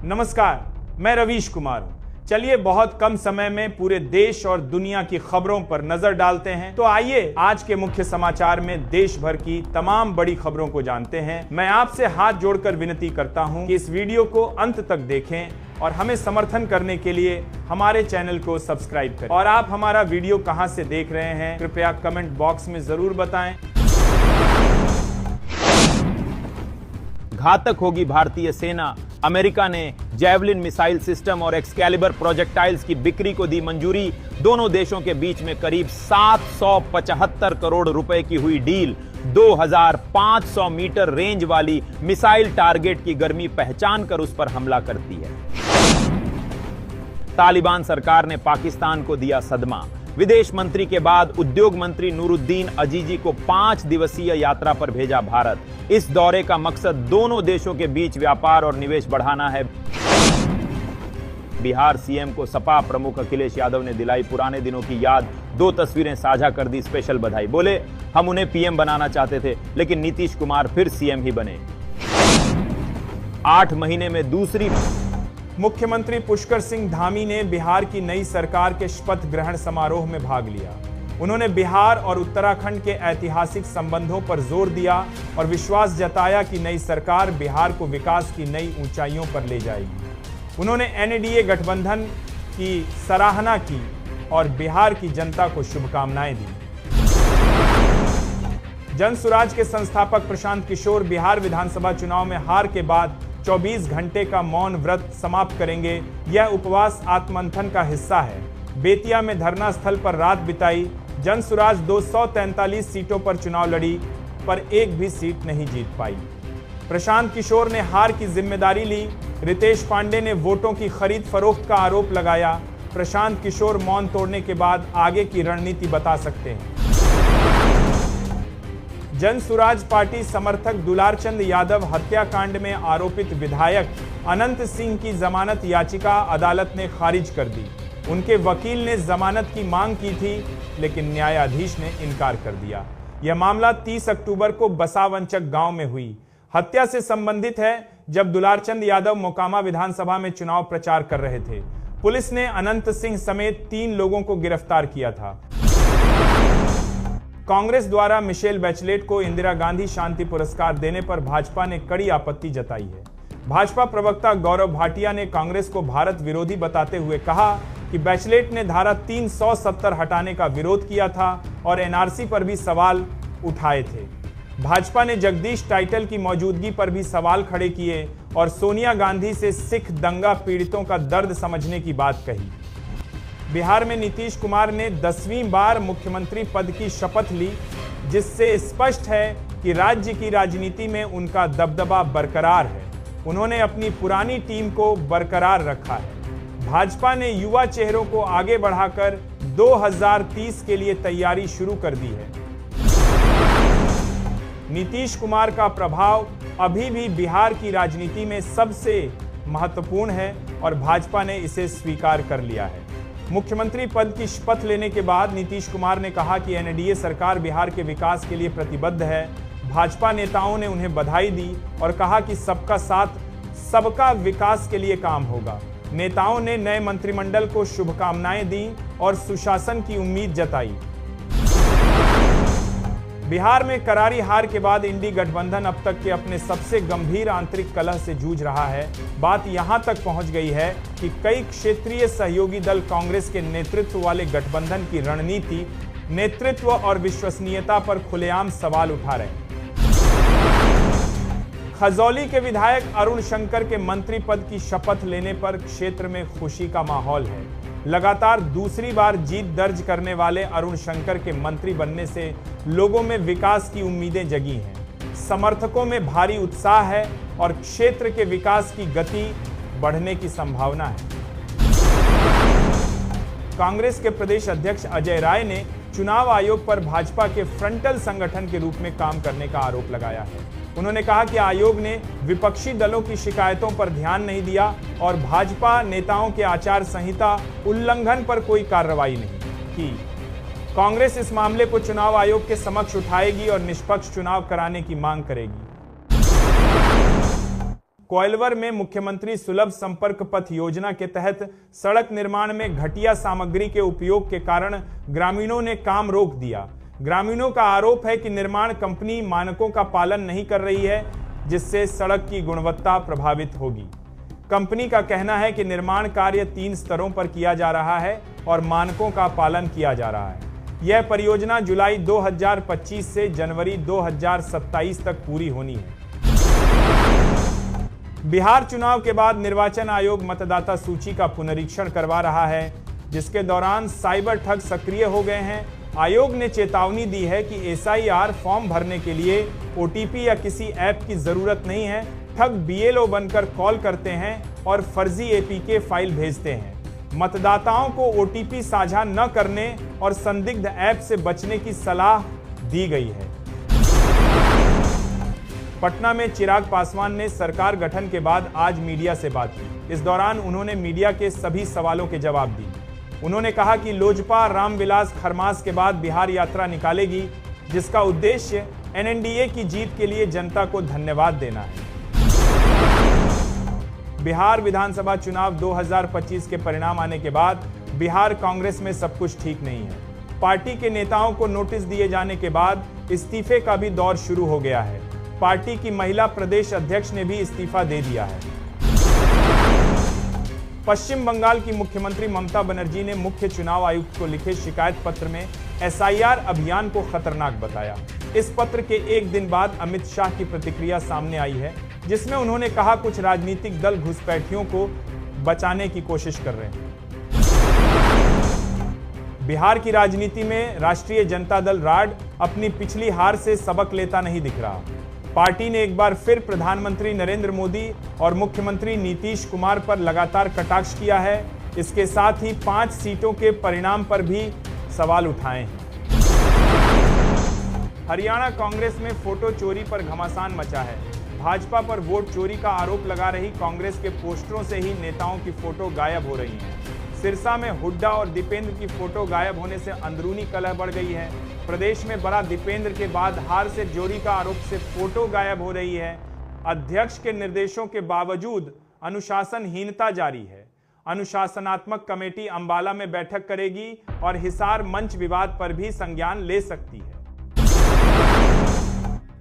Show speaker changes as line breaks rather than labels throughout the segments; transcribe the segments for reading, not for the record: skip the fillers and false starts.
नमस्कार, मैं रवीश कुमार हूं। चलिए बहुत कम समय में पूरे देश और दुनिया की खबरों पर नजर डालते हैं। तो आइए आज के मुख्य समाचार में देश भर की तमाम बड़ी खबरों को जानते हैं। मैं आपसे हाथ जोड़कर विनती करता हूं कि इस वीडियो को अंत तक देखें और हमें समर्थन करने के लिए हमारे चैनल को सब्सक्राइब करें। और आप हमारा वीडियो कहां से देख रहे हैं कृपया कमेंट बॉक्स में जरूर बताएं।
घातक होगी भारतीय सेना। अमेरिका ने जैवलिन मिसाइल सिस्टम और एक्सकैलिबर प्रोजेक्टाइल्स की बिक्री को दी मंजूरी। दोनों देशों के बीच में करीब 775 करोड़ रुपए की हुई डील। 2500 मीटर रेंज वाली मिसाइल टारगेट की गर्मी पहचान कर उस पर हमला करती है। तालिबान सरकार ने पाकिस्तान को दिया सदमा। विदेश मंत्री के बाद उद्योग मंत्री नूरुद्दीन अजीजी को 5 दिवसीय यात्रा पर भेजा भारत। इस दौरे का मकसद दोनों देशों के बीच व्यापार और निवेश बढ़ाना है। बिहार सीएम को सपा प्रमुख अखिलेश यादव ने दिलाई पुराने दिनों की याद। 2 तस्वीरें साझा कर दी स्पेशल बधाई। बोले, हम उन्हें पीएम बनाना चाहते थे लेकिन नीतीश कुमार फिर सीएम ही बने। 8 महीने में दूसरी
मुख्यमंत्री पुष्कर सिंह धामी ने बिहार की नई सरकार के शपथ ग्रहण समारोह में भाग लिया। उन्होंने बिहार और उत्तराखंड के ऐतिहासिक संबंधों पर जोर दिया और विश्वास जताया कि नई सरकार बिहार को विकास की नई ऊंचाइयों पर ले जाएगी। उन्होंने एनडीए गठबंधन की सराहना की और बिहार की जनता को शुभकामनाएं दी। जनसुराज के संस्थापक प्रशांत किशोर बिहार विधानसभा चुनाव में हार के बाद 24 घंटे का मौन व्रत समाप्त करेंगे। यह उपवास आत्ममंथन का हिस्सा है। बेतिया में धरना स्थल पर रात बिताई। जनसुराज 243 सीटों पर चुनाव लड़ी पर एक भी सीट नहीं जीत पाई। प्रशांत किशोर ने हार की जिम्मेदारी ली। रितेश पांडे ने वोटों की खरीद फरोख्त का आरोप लगाया। प्रशांत किशोर मौन तोड़ने के बाद आगे की रणनीति बता सकते हैं। जनसुराज पार्टी समर्थक दुलारचंद यादव हत्याकांड में आरोपित विधायक अनंत सिंह की जमानत याचिका अदालत ने खारिज कर दी। उनके वकील ने जमानत की मांग की थी लेकिन न्यायाधीश ने इनकार कर दिया। यह मामला 30 अक्टूबर को बसावंचक गांव में हुई हत्या से संबंधित है, जब दुलारचंद यादव मोकामा विधानसभा में चुनाव प्रचार कर रहे थे। पुलिस ने अनंत सिंह समेत 3 लोगों को गिरफ्तार किया था। कांग्रेस द्वारा मिशेल बैचलेट को इंदिरा गांधी शांति पुरस्कार देने पर भाजपा ने कड़ी आपत्ति जताई है। भाजपा प्रवक्ता गौरव भाटिया ने कांग्रेस को भारत विरोधी बताते हुए कहा कि बैचलेट ने धारा 370 हटाने का विरोध किया था और एनआरसी पर भी सवाल उठाए थे। भाजपा ने जगदीश टाइटल की मौजूदगी पर भी सवाल खड़े किए और सोनिया गांधी से सिख दंगा पीड़ितों का दर्द समझने की बात कही। बिहार में नीतीश कुमार ने 10वीं बार मुख्यमंत्री पद की शपथ ली, जिससे स्पष्ट है कि राज्य की राजनीति में उनका दबदबा बरकरार है। उन्होंने अपनी पुरानी टीम को बरकरार रखा है। भाजपा ने युवा चेहरों को आगे बढ़ाकर 2030 के लिए तैयारी शुरू कर दी है। नीतीश कुमार का प्रभाव अभी भी बिहार की राजनीति में सबसे महत्वपूर्ण है और भाजपा ने इसे स्वीकार कर लिया है। मुख्यमंत्री पद की शपथ लेने के बाद नीतीश कुमार ने कहा कि एनडीए सरकार बिहार के विकास के लिए प्रतिबद्ध है। भाजपा नेताओं ने उन्हें बधाई दी और कहा कि सबका साथ सबका विकास के लिए काम होगा। नेताओं ने नए मंत्रिमंडल को शुभकामनाएं दी और सुशासन की उम्मीद जताई। बिहार में करारी हार के बाद इंडी गठबंधन अब तक के अपने सबसे गंभीर आंतरिक कलह से जूझ रहा है। बात यहां तक पहुंच गई है कि कई क्षेत्रीय सहयोगी दल कांग्रेस के नेतृत्व वाले गठबंधन की रणनीति, नेतृत्व और विश्वसनीयता पर खुलेआम सवाल उठा रहे हैं। खजौली के विधायक अरुण शंकर के मंत्री पद की शपथ लेने पर क्षेत्र में खुशी का माहौल है। लगातार दूसरी बार जीत दर्ज करने वाले अरुण शंकर के मंत्री बनने से लोगों में विकास की उम्मीदें जगी हैं। समर्थकों में भारी उत्साह है और क्षेत्र के विकास की गति बढ़ने की संभावना है। कांग्रेस के प्रदेश अध्यक्ष अजय राय ने चुनाव आयोग पर भाजपा के फ्रंटल संगठन के रूप में काम करने का आरोप लगाया है। उन्होंने कहा कि आयोग ने विपक्षी दलों की शिकायतों पर ध्यान नहीं दिया और भाजपा नेताओं के आचार संहिता उल्लंघन पर कोई कार्रवाई नहीं की। कांग्रेस इस मामले को चुनाव आयोग के समक्ष उठाएगी और निष्पक्ष चुनाव कराने की मांग करेगी। कोइलवर में मुख्यमंत्री सुलभ संपर्क पथ योजना के तहत सड़क निर्माण में घटिया सामग्री के उपयोग के कारण ग्रामीणों ने काम रोक दिया। ग्रामीणों का आरोप है कि निर्माण कंपनी मानकों का पालन नहीं कर रही है, जिससे सड़क की गुणवत्ता प्रभावित होगी। कंपनी का कहना है कि निर्माण कार्य 3 स्तरों पर किया जा रहा है और मानकों का पालन किया जा रहा है। यह परियोजना जुलाई 2025 से जनवरी 2027 तक पूरी होनी है। बिहार चुनाव के बाद निर्वाचन आयोग मतदाता सूची का पुनरीक्षण करवा रहा है, जिसके दौरान साइबर ठग सक्रिय हो गए हैं। आयोग ने चेतावनी दी है कि एसआईआर फॉर्म भरने के लिए ओटीपी या किसी ऐप की जरूरत नहीं है। ठग बीएलओ बनकर कॉल करते हैं और फर्जी एपीके फाइल भेजते हैं। मतदाताओं को ओटीपी साझा न करने और संदिग्ध ऐप से बचने की सलाह दी गई है। पटना में चिराग पासवान ने सरकार गठन के बाद आज मीडिया से बात की। इस दौरान उन्होंने मीडिया के सभी सवालों के जवाब दिए। उन्होंने कहा कि लोजपा रामविलास खरमास के बाद बिहार यात्रा निकालेगी, जिसका उद्देश्य एनडीए की जीत के लिए जनता को धन्यवाद देना है। बिहार विधानसभा चुनाव 2025 के परिणाम आने के बाद बिहार कांग्रेस में सब कुछ ठीक नहीं है। पार्टी के नेताओं को नोटिस दिए जाने के बाद इस्तीफे का भी दौर शुरू हो गया है। पार्टी की महिला प्रदेश अध्यक्ष ने भी इस्तीफा दे दिया है। पश्चिम बंगाल की मुख्यमंत्री ममता बनर्जी ने मुख्य चुनाव आयुक्त को लिखे शिकायत पत्र में एसआईआर अभियान को खतरनाक बताया। इस पत्र के एक दिन बाद अमित शाह की प्रतिक्रिया सामने आई है, जिसमें उन्होंने कहा कुछ राजनीतिक दल घुसपैठियों को बचाने की कोशिश कर रहे हैं। बिहार की राजनीति में राष्ट्रीय जनता दल राड अपनी पिछली हार से सबक लेता नहीं दिख रहा। पार्टी ने एक बार फिर प्रधानमंत्री नरेंद्र मोदी और मुख्यमंत्री नीतीश कुमार पर लगातार कटाक्ष किया है। इसके साथ ही 5 सीटों के परिणाम पर भी सवाल उठाए हैं। हरियाणा कांग्रेस में फोटो चोरी पर घमासान मचा है। भाजपा पर वोट चोरी का आरोप लगा रही कांग्रेस के पोस्टरों से ही नेताओं की फोटो गायब हो रही हैं। सिरसा में हुड्डा और दीपेंद्र की फोटो गायब होने से अंदरूनी कलह बढ़ गई है। प्रदेश में बड़ा दीपेंद्र के बाद हार से चोरी का आरोप से फोटो गायब हो रही है। अध्यक्ष के निर्देशों के बावजूद अनुशासनहीनता जारी है। अनुशासनात्मक कमेटी अंबाला में बैठक करेगी और हिसार मंच विवाद पर भी संज्ञान ले सकती है।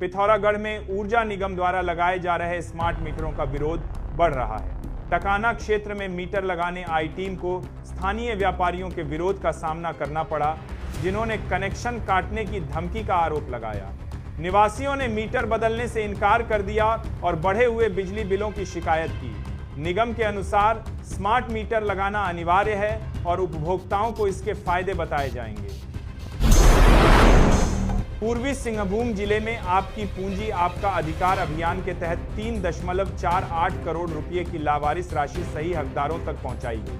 पिथौरागढ़ में ऊर्जा निगम द्वारा लगाए जा रहे स्मार्ट मीटरों का विरोध बढ़ रहा है। टकाना क्षेत्र में मीटर लगाने आई टीम को स्थानीय व्यापारियों के विरोध का सामना करना पड़ा, जिन्होंने कनेक्शन काटने की धमकी का आरोप लगाया। निवासियों ने मीटर बदलने से इनकार कर दिया और बढ़े हुए बिजली बिलों की शिकायत की। निगम के अनुसार स्मार्ट मीटर लगाना अनिवार्य है और उपभोक्ताओं को इसके फायदे बताए जाएंगे। पूर्वी सिंहभूम जिले में आपकी पूंजी आपका अधिकार अभियान के तहत 3.48 करोड़ रुपए की लावारिस राशि सही हकदारों तक पहुंचाई गई।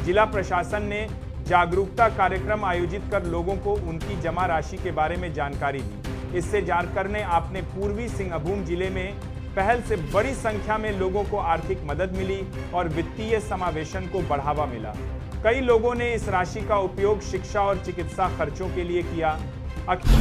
जिला प्रशासन ने जागरूकता कार्यक्रम आयोजित कर लोगों को उनकी जमा राशि के बारे में जानकारी दी। इससे जानकर आपने पूर्वी सिंहभूम जिले में पहल से बड़ी संख्या में लोगों को आर्थिक मदद मिली और वित्तीय समावेशन को बढ़ावा मिला। कई लोगों ने इस राशि का उपयोग शिक्षा और चिकित्सा खर्चों के लिए किया। अखिल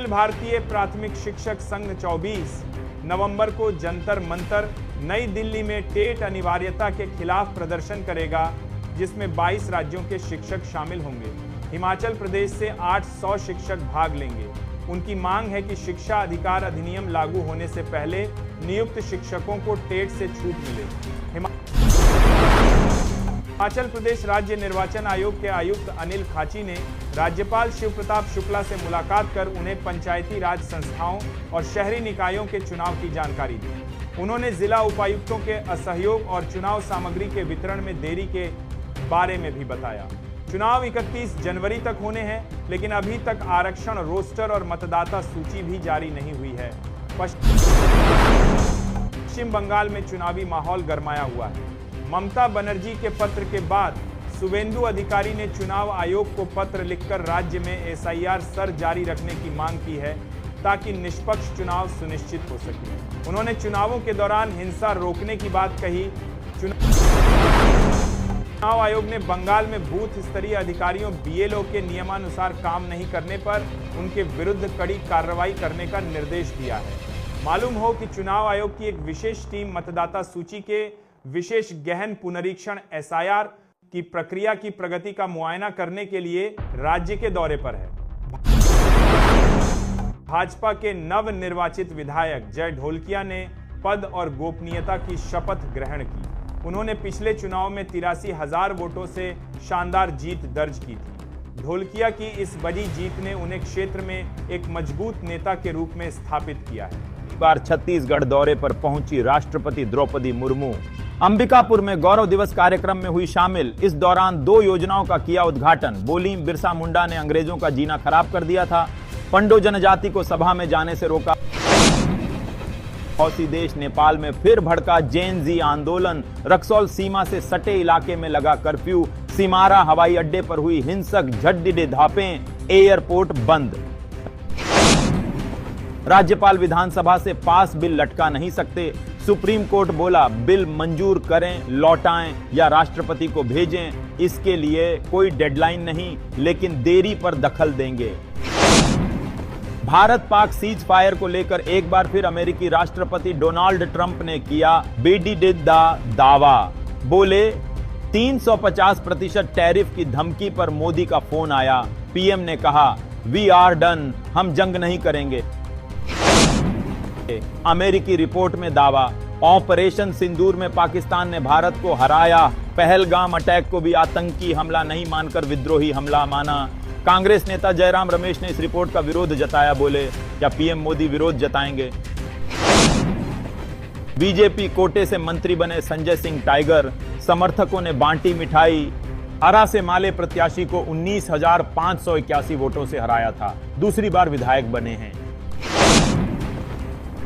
भारतीय प्राथमिक शिक्षक संघ 24 नवंबर को जंतर मंतर नई दिल्ली में टेट अनिवार्यता के खिलाफ प्रदर्शन करेगा, जिसमें 22 राज्यों के शिक्षक शामिल होंगे। हिमाचल प्रदेश से 800 शिक्षक भाग लेंगे। उनकी मांग है कि शिक्षा अधिकार अधिनियम लागू होने से पहले नियुक्त शिक्षकों को टेट से छूट मिले। हिमाचल प्रदेश राज्य निर्वाचन आयोग के आयुक्त अनिल खाची ने राज्यपाल शिव प्रताप शुक्ला से मुलाकात कर उन्हें पंचायती राज संस्थाओं और शहरी निकायों के चुनाव की जानकारी दी। उन्होंने जिला उपायुक्तों के असहयोग और चुनाव सामग्री के वितरण में देरी के बारे में भी बताया। चुनाव 31 जनवरी तक होने हैं, लेकिन अभी तक आरक्षण रोस्टर और मतदाता सूची भी जारी नहीं हुई है। पश्चिम बंगाल में चुनावी माहौल गरमाया हुआ है। ममता बनर्जी के पत्र के बाद शुवेंदु अधिकारी ने चुनाव आयोग को पत्र लिखकर राज्य में एसआईआर सर जारी रखने की मांग की है, ताकि निष्पक्ष चुनाव सुनिश्चित हो सके। उन्होंने चुनावों के दौरान हिंसा रोकने की बात कही। चुनाव आयोग ने बंगाल में बूथ स्तरीय अधिकारियों बीएलओ के नियमानुसार काम नहीं करने पर उनके विरुद्ध कड़ी कार्रवाई करने का निर्देश दिया है। मालूम हो कि चुनाव आयोग की एक विशेष टीम मतदाता सूची के विशेष गहन पुनरीक्षण एसआईआर की प्रक्रिया की प्रगति का मुआयना करने के लिए राज्य के दौरे पर है। भाजपा के नवनिर्वाचित विधायक जय ढोलकिया ने पद और गोपनीयता की शपथ ग्रहण की। उन्होंने पिछले चुनाव में 83,000 वोटों से शानदार जीत दर्ज की थी। ढोलकिया की इस बड़ी जीत ने उन्हें क्षेत्र में एक मजबूत नेता के रूप में स्थापित किया है।
इस बार छत्तीसगढ़ दौरे पर पहुंची राष्ट्रपति द्रौपदी मुर्मू अंबिकापुर में गौरव दिवस कार्यक्रम में हुई शामिल। इस दौरान 2 योजनाओं का किया उद्घाटन। बोली, बिरसा मुंडा ने अंग्रेजों का जीना खराब कर दिया था। पंडो जनजाति को सभा में जाने से रोका। पड़ोसी देश नेपाल में फिर भड़का जेन जी आंदोलन। रक्सौल सीमा से सटे इलाके में लगा कर्फ्यू। सिमारा हवाई अड्डे पर हुई हिंसक झड्डिडे धापें। एयरपोर्ट बंद। राज्यपाल विधानसभा से पास बिल लटका नहीं सकते। सुप्रीम कोर्ट बोला, बिल मंजूर करें, लौटाएं या राष्ट्रपति को भेजें, इसके लिए कोई डेडलाइन नहीं, लेकिन देरी पर दखल देंगे। भारत पाक सीज फायर को लेकर एक बार फिर अमेरिकी राष्ट्रपति डोनाल्ड ट्रंप ने किया बेडिड दावा। बोले, 350% टैरिफ की धमकी पर मोदी का फोन आया। पीएम ने कहा, वी आर डन, हम जंग नहीं करेंगे। अमेरिकी रिपोर्ट में दावा, ऑपरेशन सिंदूर में पाकिस्तान ने भारत को हराया। पहलगाम अटैक को भी आतंकी हमला नहीं मानकर विद्रोही हमला माना। कांग्रेस नेता जयराम रमेश ने इस रिपोर्ट का विरोध जताया। बोले, क्या पीएम मोदी विरोध जताएंगे? बीजेपी कोटे से मंत्री बने संजय सिंह टाइगर। समर्थकों ने बांटी मिठाई। आरा से माले प्रत्याशी को 19,581 वोटों से हराया था। दूसरी बार विधायक बने हैं।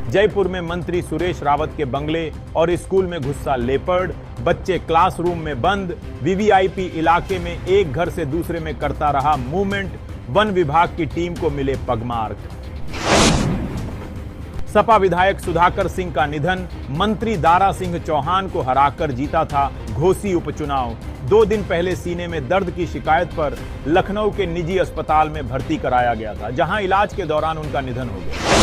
जयपुर में मंत्री सुरेश रावत के बंगले और स्कूल में घुसा लेपर्ड। बच्चे क्लासरूम में बंद। वीवीआईपी इलाके में एक घर से दूसरे में करता रहा मूवमेंट। वन विभाग की टीम को मिले पगमार्क। सपा विधायक सुधाकर सिंह का निधन। मंत्री दारा सिंह चौहान को हराकर जीता था घोसी उपचुनाव। 2 दिन पहले सीने में दर्द की शिकायत पर लखनऊ के निजी अस्पताल में भर्ती कराया गया था, जहां इलाज के दौरान उनका निधन हो गया।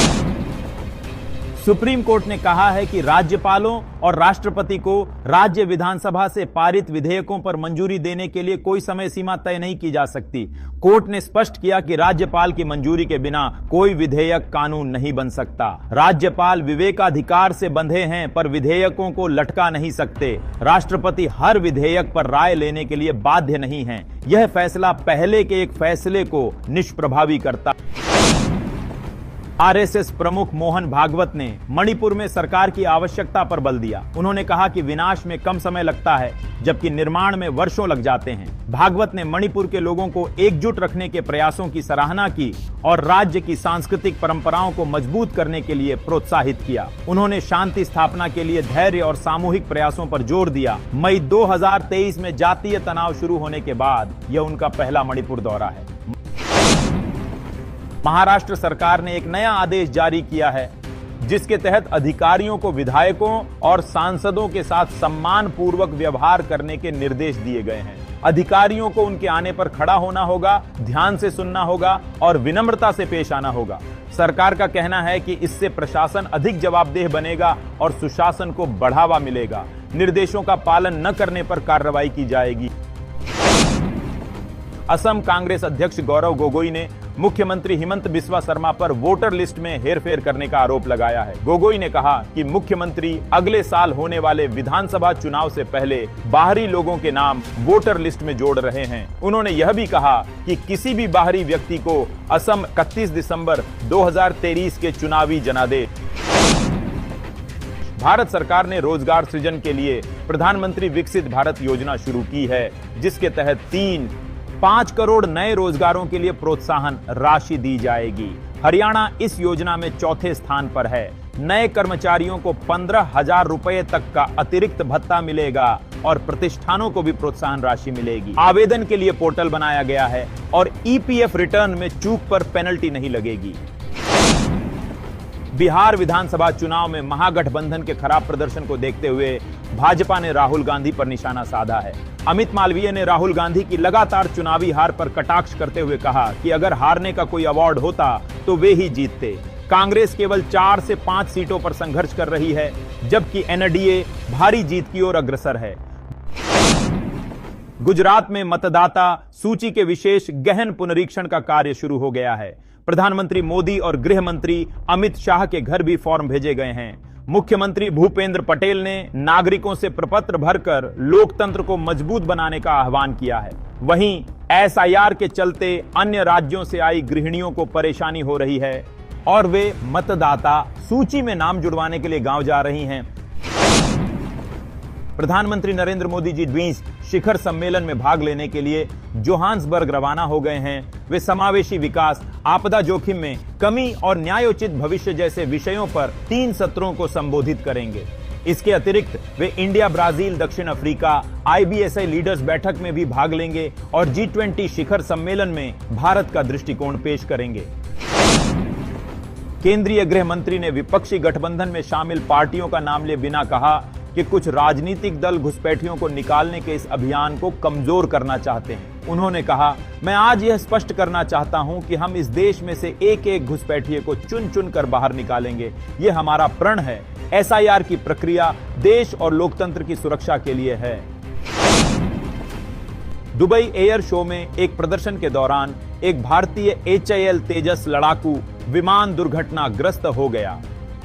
सुप्रीम कोर्ट ने कहा है कि राज्यपालों और राष्ट्रपति को राज्य विधानसभा से पारित विधेयकों पर मंजूरी देने के लिए कोई समय सीमा तय नहीं की जा सकती। कोर्ट ने स्पष्ट किया कि राज्यपाल की मंजूरी के बिना कोई विधेयक कानून नहीं बन सकता। राज्यपाल विवेकाधिकार से बंधे हैं, पर विधेयकों को लटका नहीं सकते। राष्ट्रपति हर विधेयक पर राय लेने के लिए बाध्य नहीं है। यह फैसला पहले के एक फैसले को निष्प्रभावी करता। आरएसएस प्रमुख मोहन भागवत ने मणिपुर में सरकार की आवश्यकता पर बल दिया। उन्होंने कहा कि विनाश में कम समय लगता है, जबकि निर्माण में वर्षों लग जाते हैं। भागवत ने मणिपुर के लोगों को एकजुट रखने के प्रयासों की सराहना की और राज्य की सांस्कृतिक परंपराओं को मजबूत करने के लिए प्रोत्साहित किया। उन्होंने शांति स्थापना के लिए धैर्य और सामूहिक प्रयासों पर जोर दिया। मई 2023 में जातीय तनाव शुरू होने के बाद यह उनका पहला मणिपुर दौरा है। महाराष्ट्र सरकार ने एक नया आदेश जारी किया है, जिसके तहत अधिकारियों को विधायकों और सांसदों के साथ सम्मान पूर्वक व्यवहार करने के निर्देश दिए गए हैं। अधिकारियों को उनके आने पर खड़ा होना होगा, ध्यान से सुनना होगा और विनम्रता से पेश आना होगा। सरकार का कहना है कि इससे प्रशासन अधिक जवाबदेह बनेगा और सुशासन को बढ़ावा मिलेगा। निर्देशों का पालन न करने पर कार्रवाई की जाएगी। असम कांग्रेस अध्यक्ष गौरव गोगोई ने मुख्यमंत्री हिमंत बिस्वा शर्मा पर वोटर लिस्ट में हेरफेर करने का आरोप लगाया है। गोगोई ने कहा कि मुख्यमंत्री अगले साल होने वाले विधानसभा चुनाव से पहले बाहरी लोगों के नाम वोटर लिस्ट में जोड़ रहे हैं। उन्होंने यह भी कहा कि किसी भी बाहरी व्यक्ति को असम 31 दिसंबर 2023 के चुनावी जनादेश। भारत सरकार ने रोजगार सृजन के लिए प्रधानमंत्री विकसित भारत योजना शुरू की है, जिसके तहत 5 करोड़ नए रोजगारों के लिए प्रोत्साहन राशि दी जाएगी। हरियाणा इस योजना में चौथे स्थान पर है। नए कर्मचारियों को 15,000 रुपए तक का अतिरिक्त भत्ता मिलेगा और प्रतिष्ठानों को भी प्रोत्साहन राशि मिलेगी। आवेदन के लिए पोर्टल बनाया गया है और ईपीएफ रिटर्न में चूक पर पेनल्टी नहीं लगेगी। बिहार विधानसभा चुनाव में महागठबंधन के खराब प्रदर्शन को देखते हुए भाजपा ने राहुल गांधी पर निशाना साधा है। अमित मालवीय ने राहुल गांधी की लगातार चुनावी हार पर कटाक्ष करते हुए कहा कि अगर हारने का कोई अवार्ड होता तो वे ही जीतते। कांग्रेस केवल 4 से 5 सीटों पर संघर्ष कर रही है, जबकि एनडीए भारी जीत की ओर अग्रसर है। गुजरात में मतदाता सूची के विशेष गहन पुनरीक्षण का कार्य शुरू हो गया है। प्रधानमंत्री मोदी और गृह मंत्री अमित शाह के घर भी फॉर्म भेजे गए हैं। मुख्यमंत्री भूपेंद्र पटेल ने नागरिकों से प्रपत्र भरकर लोकतंत्र को मजबूत बनाने का आह्वान किया है। वहीं एसआईआर के चलते अन्य राज्यों से आई गृहिणियों को परेशानी हो रही है और वे मतदाता सूची में नाम जुड़वाने के लिए गांव जा रही हैं। प्रधानमंत्री नरेंद्र मोदी जी द्वीस शिखर सम्मेलन में भाग लेने के लिए जोहान्सबर्ग रवाना हो गए हैं। वे समावेशी विकास, आपदा जोखिम में कमी और न्यायोचित भविष्य जैसे विषयों पर 3 सत्रों को संबोधित करेंगे। इसके अतिरिक्त वे इंडिया, ब्राजील, दक्षिण अफ्रीका IBSI लीडर्स बैठक में भी भाग लेंगे और G20 शिखर सम्मेलन में भारत का दृष्टिकोण पेश करेंगे। केंद्रीय गृह मंत्री ने विपक्षी गठबंधन में शामिल पार्टियों का नाम लिए बिना कहा कि कुछ राजनीतिक दल घुसपैठियों को निकालने के इस अभियान को कमजोर करना चाहते हैं। उन्होंने कहा, मैं आज यह स्पष्ट करना चाहता हूं कि हम इस देश में से एक-एक घुसपैठिए को चुन चुन कर बाहर निकालेंगे। यह हमारा प्रण है। SIR की प्रक्रिया देश और लोकतंत्र की सुरक्षा के लिए है। दुबई एयर शो में एक प्रदर्शन के दौरान एक भारतीय HAL तेजस लड़ाकू विमान दुर्घटनाग्रस्त हो गया।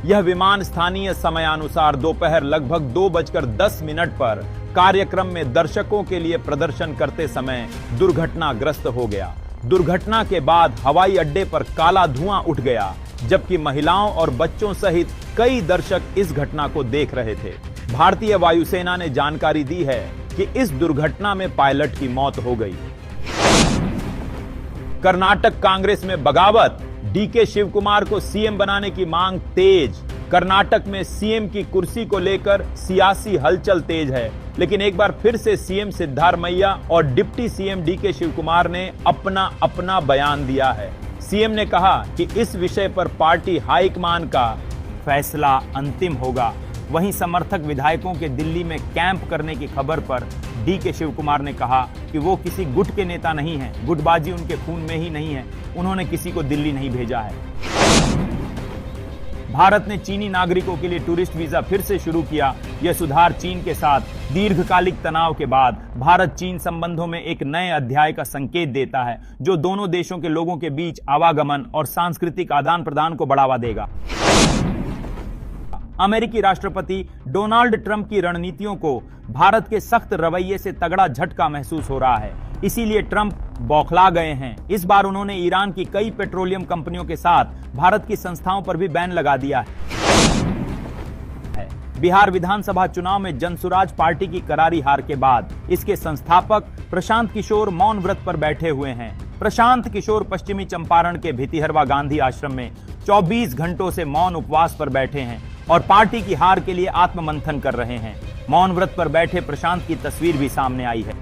यह विमान स्थानीय समयानुसार दोपहर लगभग 2:10 पर कार्यक्रम में दर्शकों के लिए प्रदर्शन करते समय दुर्घटनाग्रस्त हो गया। दुर्घटना के बाद हवाई अड्डे पर काला धुआं उठ गया, जबकि महिलाओं और बच्चों सहित कई दर्शक इस घटना को देख रहे थे। भारतीय वायुसेना ने जानकारी दी है कि इस दुर्घटना में पायलट की मौत हो गई। कर्नाटक कांग्रेस में बगावत, DK शिव कुमार को CM बनाने की मांग तेज। कर्नाटक में CM की कुर्सी को लेकर सियासी हलचल तेज है, लेकिन एक बार फिर से CM सिद्धारमैया और deputy CM DK Shiv Kumar ने अपना बयान दिया है। CM ने कहा कि इस विषय पर पार्टी हाईकमान का फैसला अंतिम होगा। वहीं समर्थक विधायकों के दिल्ली में कैंप करने की खबर पर DK शिव कुमार ने कहा कि वो किसी गुट के नेता नहीं हैं, गुटबाजी उनके खून में ही नहीं है, उन्होंने किसी को दिल्ली नहीं भेजा है। भारत ने चीनी नागरिकों के लिए टूरिस्ट वीजा फिर से शुरू किया। यह सुधार चीन के साथ दीर्घकालिक तनाव के बाद भारत चीन संबंधों में एक नए अध्याय का संकेत देता है, जो दोनों देशों के लोगों के बीच आवागमन और सांस्कृतिक आदान प्रदान को बढ़ावा देगा। अमेरिकी राष्ट्रपति डोनाल्ड ट्रंप की रणनीतियों को भारत के सख्त रवैये से तगड़ा झटका महसूस हो रहा है, इसीलिए ट्रंप बौखला गए हैं। इस बार उन्होंने ईरान की कई पेट्रोलियम कंपनियों के साथ भारत की संस्थाओं पर भी बैन लगा दिया है। बिहार विधानसभा चुनाव में जनसुराज पार्टी की करारी हार के बाद इसके संस्थापक प्रशांत किशोर मौन व्रत पर बैठे हुए हैं। प्रशांत किशोर पश्चिमी चंपारण के भितिहरवा गांधी आश्रम में 24 घंटों से मौन उपवास पर बैठे हैं और पार्टी की हार के लिए आत्ममंथन कर रहे हैं। मौन व्रत पर बैठे प्रशांत की तस्वीर भी सामने आई है।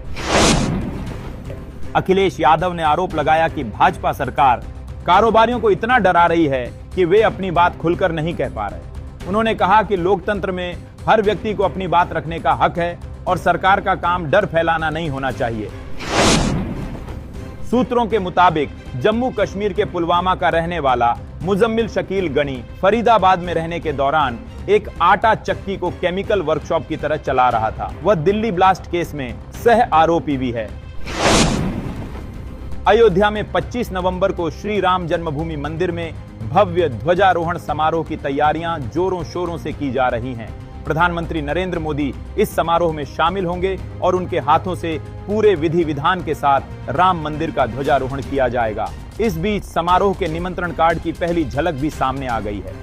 अखिलेश यादव ने आरोप लगाया कि भाजपा सरकार कारोबारियों को इतना डरा रही है कि वे अपनी बात खुलकर नहीं कह पा रहे। उन्होंने कहा कि लोकतंत्र में हर व्यक्ति को अपनी बात रखने का हक है और सरकार का काम डर फैलाना नहीं होना चाहिए। सूत्रों के मुताबिक जम्मू कश्मीर के पुलवामा का रहने वाला मुजम्मिल शकील गनी फरीदाबाद में रहने के दौरान एक आटा चक्की को केमिकल वर्कशॉप की तरह चला रहा था। वह दिल्ली ब्लास्ट केस में सह आरोपी भी है। अयोध्या में 25 नवंबर को श्री राम जन्मभूमि मंदिर में भव्य ध्वजारोहण समारोह की तैयारियां जोरों शोरों से की जा रही हैं। प्रधानमंत्री नरेंद्र मोदी इस समारोह में शामिल होंगे और उनके हाथों से पूरे विधि विधान के साथ राम मंदिर का ध्वजारोहण किया जाएगा। इस बीच समारोह के निमंत्रण कार्ड की पहली झलक भी सामने आ गई है।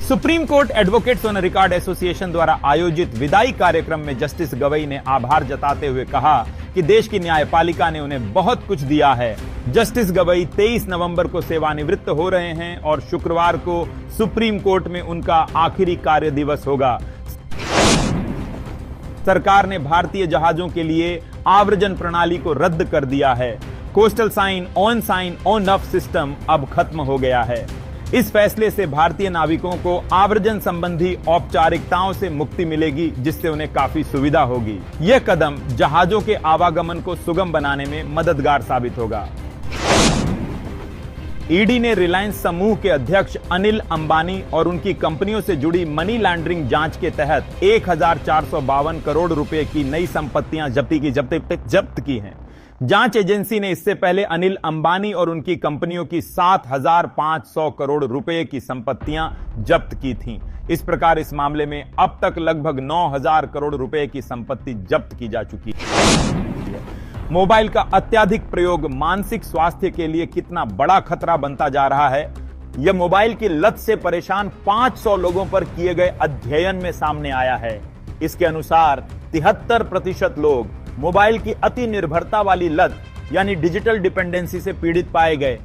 Supreme court advocates on record association द्वारा आयोजित विदाई कार्यक्रम में जस्टिस गवई ने आभार जताते हुए कहा कि देश की न्यायपालिका ने उन्हें बहुत कुछ दिया है। जस्टिस गवई 23 नवंबर को सेवानिवृत्त हो रहे हैं और शुक्रवार को सुप्रीम कोर्ट में उनका आखिरी कार्य दिवस होगा। सरकार ने भारतीय जहाजों के लिए आव्रजन प्रणाली को रद्द कर दिया है। Coastal sign on off system अब खत्म हो गया है। इस फैसले से भारतीय नाविकों को आव्रजन संबंधी औपचारिकताओं से मुक्ति मिलेगी, जिससे उन्हें काफी सुविधा होगी। यह कदम जहाजों के आवागमन को सुगम बनाने में मददगार साबित होगा। ईडी ने रिलायंस समूह के अध्यक्ष अनिल अंबानी और उनकी कंपनियों से जुड़ी मनी लॉन्ड्रिंग जांच के तहत 1452 करोड़ रुपए की नई संपत्तियां जब्त की हैं। जांच एजेंसी ने इससे पहले अनिल अंबानी और उनकी कंपनियों की 7500 करोड़ रुपए की संपत्तियां जब्त की थीं। इस प्रकार इस मामले में अब तक लगभग 9000 करोड़ रुपए की संपत्ति जब्त की जा चुकी है। मोबाइल का अत्यधिक प्रयोग मानसिक स्वास्थ्य के लिए कितना बड़ा खतरा बनता जा रहा है, यह मोबाइल की लत से परेशान 500 लोगों पर किए गए अध्ययन में सामने आया है। इसके अनुसार 73% लोग मोबाइल की अति निर्भरता वाली लत यानी डिजिटल डिपेंडेंसी से पीड़ित पाए गए।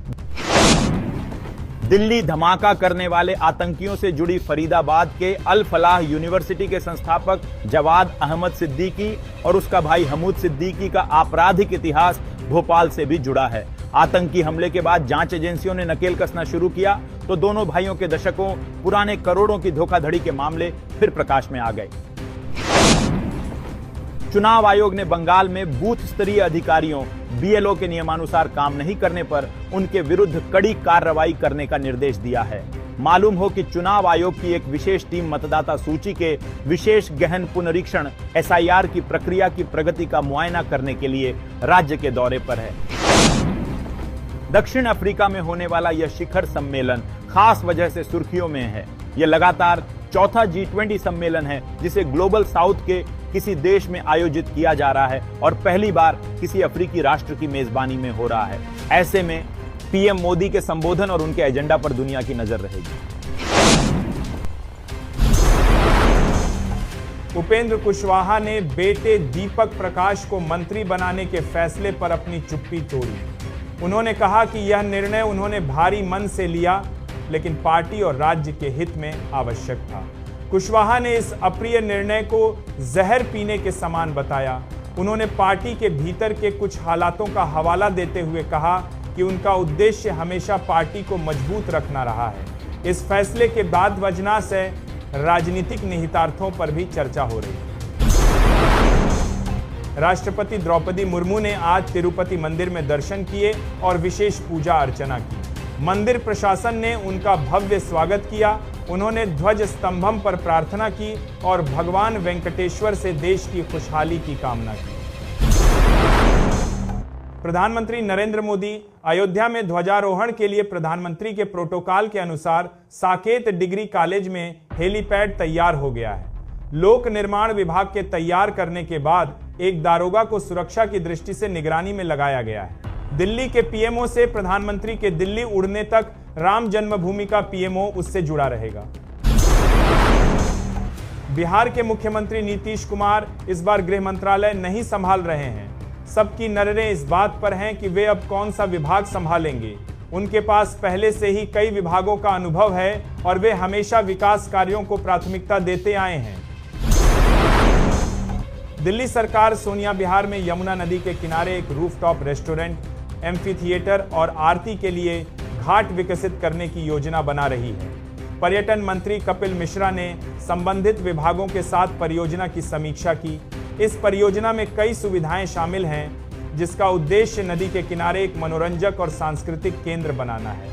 दिल्ली धमाका करने वाले आतंकियों से जुड़ी फरीदाबाद के अल फलाह यूनिवर्सिटी के संस्थापक जवाद अहमद सिद्दीकी और उसका भाई हमूद सिद्दीकी का आपराधिक इतिहास भोपाल से भी जुड़ा है। आतंकी हमले के बाद जांच एजेंसियों ने नकेल कसना शुरू किया तो दोनों भाइयों के दशकों पुराने करोड़ों की धोखाधड़ी के मामले फिर प्रकाश में आ गए। चुनाव आयोग ने बंगाल में बूथ स्तरीय अधिकारियों बीएलओ के नियमानुसार काम नहीं करने पर उनके विरुद्ध कड़ी कार्रवाई करने का निर्देश दिया है। मालूम हो कि चुनाव आयोग की एक विशेष टीम मतदाता सूची के विशेष गहन पुनरीक्षण एसआईआर की प्रक्रिया की प्रगति का मुआयना करने के लिए राज्य के दौरे पर है। दक्षिण अफ्रीका में होने वाला यह शिखर सम्मेलन खास वजह से सुर्खियों में है। यह लगातार चौथा G20 सम्मेलन है जिसे ग्लोबल साउथ के किसी देश में आयोजित किया जा रहा है और पहली बार किसी अफ्रीकी राष्ट्र की मेजबानी में हो रहा है। ऐसे में पीएम मोदी के संबोधन और उनके एजेंडा पर दुनिया की नजर रहेगी।
उपेंद्र कुशवाहा ने बेटे दीपक प्रकाश को मंत्री बनाने के फैसले पर अपनी चुप्पी तोड़ी। उन्होंने कहा कि यह निर्णय उन्होंने भारी मन से लिया, लेकिन पार्टी और राज्य के हित में आवश्यक था। कुशवाहा ने इस अप्रिय निर्णय को जहर पीने के समान बताया। उन्होंने पार्टी के भीतर के कुछ हालातों का हवाला देते हुए कहा कि उनका उद्देश्य हमेशा पार्टी को मजबूत रखना रहा है। इस फैसले के बाद वजह से राजनीतिक निहितार्थों पर भी चर्चा हो रही है। राष्ट्रपति द्रौपदी मुर्मू ने आज तिरुपति मंदिर में दर्शन किए और विशेष पूजा अर्चना की। मंदिर प्रशासन ने उनका भव्य स्वागत किया। उन्होंने ध्वज स्तंभम पर प्रार्थना की और भगवान वेंकटेश्वर से देश की खुशहाली की कामना की। प्रधानमंत्री नरेंद्र मोदी अयोध्या में ध्वजारोहण के लिए प्रधानमंत्री के प्रोटोकॉल के अनुसार साकेत डिग्री कॉलेज में हेलीपैड तैयार हो गया है। लोक निर्माण विभाग के तैयार करने के बाद एक दारोगा को सुरक्षा की दृष्टि से निगरानी में लगाया गया है। दिल्ली के पीएमओ से प्रधानमंत्री के दिल्ली उड़ने तक राम जन्मभूमि का पीएमओ उससे जुड़ा रहेगा। बिहार के मुख्यमंत्री नीतीश कुमार इस बार गृह मंत्रालय नहीं संभाल रहे हैं। सबकी नजरें इस बात पर हैं कि वे अब कौन सा विभाग संभालेंगे। उनके पास पहले से ही कई विभागों का अनुभव है और वे हमेशा विकास कार्यों को प्राथमिकता देते आए हैं। दिल्ली सरकार सोनिया विहार में यमुना नदी के किनारे एक रूफटॉप रेस्टोरेंट, एम्फी थिएटर और आरती के लिए घाट विकसित करने की योजना बना रही है। पर्यटन मंत्री कपिल मिश्रा ने संबंधित विभागों के साथ परियोजना की समीक्षा की। इस परियोजना में कई सुविधाएं शामिल हैं, जिसका उद्देश्य नदी के किनारे एक मनोरंजक और सांस्कृतिक केंद्र बनाना है।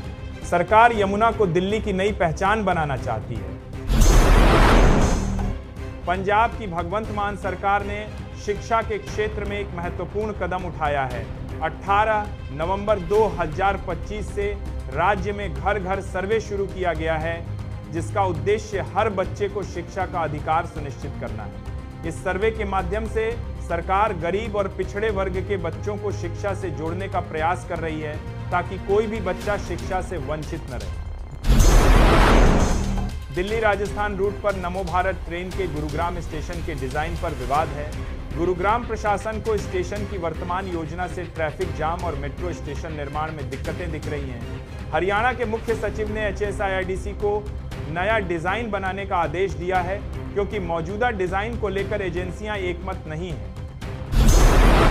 सरकार यमुना को दिल्ली की नई पहचान बनाना चाहती है। पंजाब की भगवंत मान सरकार ने शिक्षा के क्षेत्र में एक महत्वपूर्ण कदम उठाया है। 18 नवंबर 2025 से राज्य में घर घर सर्वे शुरू किया गया है, जिसका उद्देश्य हर बच्चे को शिक्षा का अधिकार सुनिश्चित करना है। इस सर्वे के माध्यम से सरकार गरीब और पिछड़े वर्ग के बच्चों को शिक्षा से जोड़ने का प्रयास कर रही है, ताकि कोई भी बच्चा शिक्षा से वंचित न रहे। दिल्ली राजस्थान रूट पर नमो भारत ट्रेन के गुरुग्राम स्टेशन के डिजाइन पर विवाद है। गुरुग्राम प्रशासन को स्टेशन की वर्तमान योजना से ट्रैफिक जाम और मेट्रो स्टेशन निर्माण में दिक्कतें दिख रही हैं। हरियाणा के मुख्य सचिव ने HSIRDC को नया डिजाइन बनाने का आदेश दिया है, क्योंकि मौजूदा डिजाइन को लेकर एजेंसियां एकमत नहीं हैं।